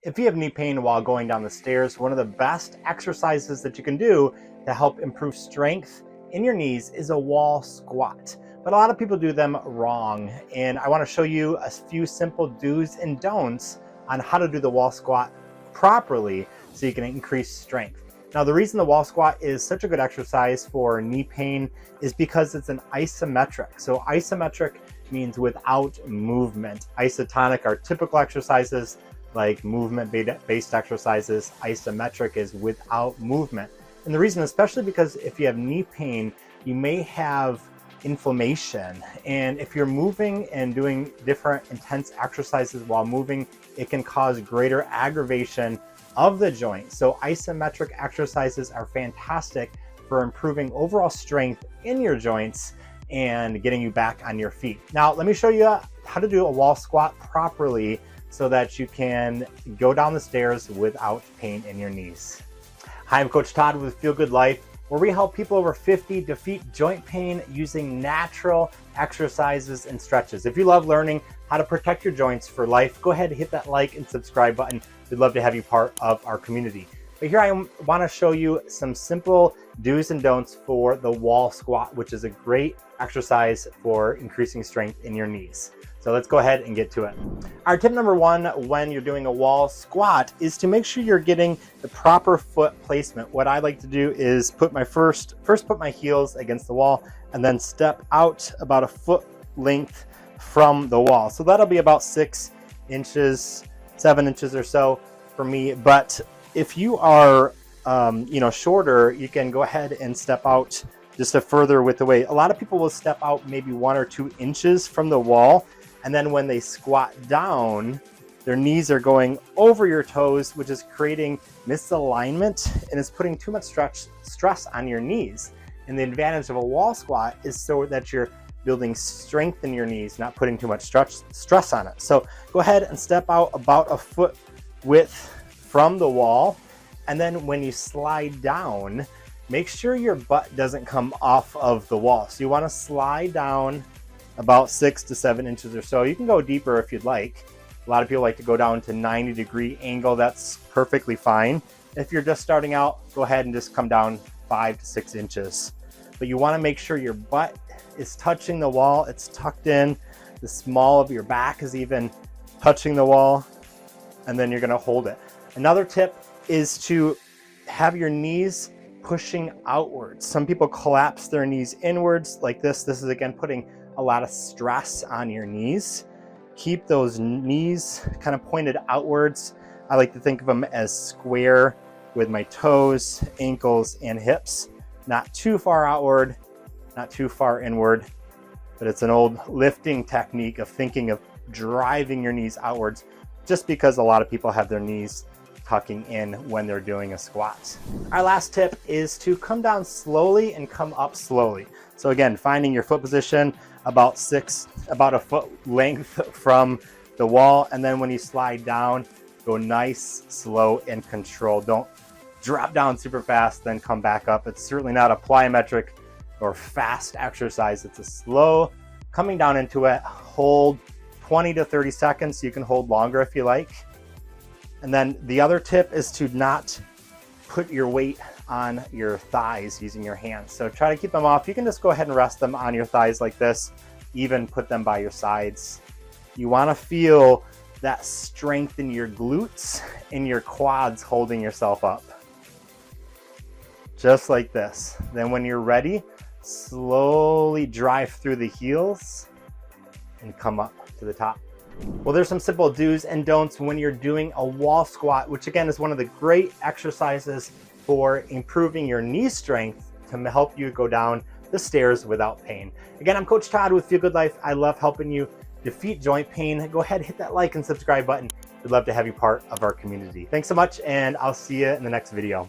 If you have knee pain while going down the stairs, one of the best exercises that you can do to help improve strength in your knees is a wall squat. But a lot of people do them wrong. And I want to show you a few simple do's and don'ts on how to do the wall squat properly so you can increase strength. Now, the reason the wall squat is such a good exercise for knee pain is because it's an isometric. So isometric means without movement. Isotonic are typical exercises like movement-based exercises. Isometric is without movement. And the reason, especially because if you have knee pain, you may have inflammation. And if you're moving and doing different intense exercises while moving, it can cause greater aggravation of the joint. So isometric exercises are fantastic for improving overall strength in your joints and getting you back on your feet. Now, let me show you how to do a wall squat properly so that you can go down the stairs without pain in your knees. Hi, I'm Coach Todd with Feel Good Life, where we help people over 50 defeat joint pain using natural exercises and stretches. If you love learning how to protect your joints for life, go ahead and hit that like and subscribe button. We'd love to have you part of our community. But here I want to show you some simple do's and don'ts for the wall squat, which is a great exercise for increasing strength in your knees. So let's go ahead and get to it. Our tip number one when you're doing a wall squat is to make sure you're getting the proper foot placement. What I like to do is put my first put my heels against the wall and then step out about a foot length from the wall. So that'll be about 6 inches, 7 inches or so for me. But if you are shorter, you can go ahead and step out just a further width away. A lot of people will step out maybe 1 or 2 inches from the wall. And then when they squat down, their knees are going over your toes, which is creating misalignment and is putting too much stress on your knees. And the advantage of a wall squat is so that you're building strength in your knees, not putting too much stress on it. So go ahead and step out about a foot width from the wall. And then when you slide down, make sure your butt doesn't come off of the wall. So you want to slide down about 6 to 7 inches or so. You can go deeper if you'd like. A lot of people like to go down to 90-degree angle. That's perfectly fine. If you're just starting out, go ahead and just come down 5 to 6 inches. But you want to make sure your butt is touching the wall. It's tucked in. The small of your back is even touching the wall. And then you're going to hold it. Another tip is to have your knees pushing outwards. Some people collapse their knees inwards like this. This is again putting a lot of stress on your knees. Keep those knees kind of pointed outwards. I like to think of them as square with my toes, ankles, and hips. Not too far outward, not too far inward, but it's an old lifting technique of thinking of driving your knees outwards, just because a lot of people have their knees tucking in when they're doing a squat. Our last tip is to come down slowly and come up slowly. So again, finding your foot position about a foot length from the wall. And then when you slide down, go nice, slow, and controlled. Don't drop down super fast, then come back up. It's certainly not a plyometric or fast exercise. It's a slow coming down into it. Hold 20 to 30 seconds. You can hold longer if you like. And then the other tip is to not put your weight on your thighs using your hands. So try to keep them off. You can just go ahead and rest them on your thighs like this, even put them by your sides. You want to feel that strength in your glutes and your quads holding yourself up. Just like this. Then when you're ready, slowly drive through the heels and come up to the top. Well, there's some simple do's and don'ts when you're doing a wall squat, which again is one of the great exercises for improving your knee strength to help you go down the stairs without pain. Again, I'm Coach Todd with Feel Good Life. I love helping you defeat joint pain. Go ahead, hit that like and subscribe button. We'd love to have you part of our community. Thanks so much, and I'll see you in the next video.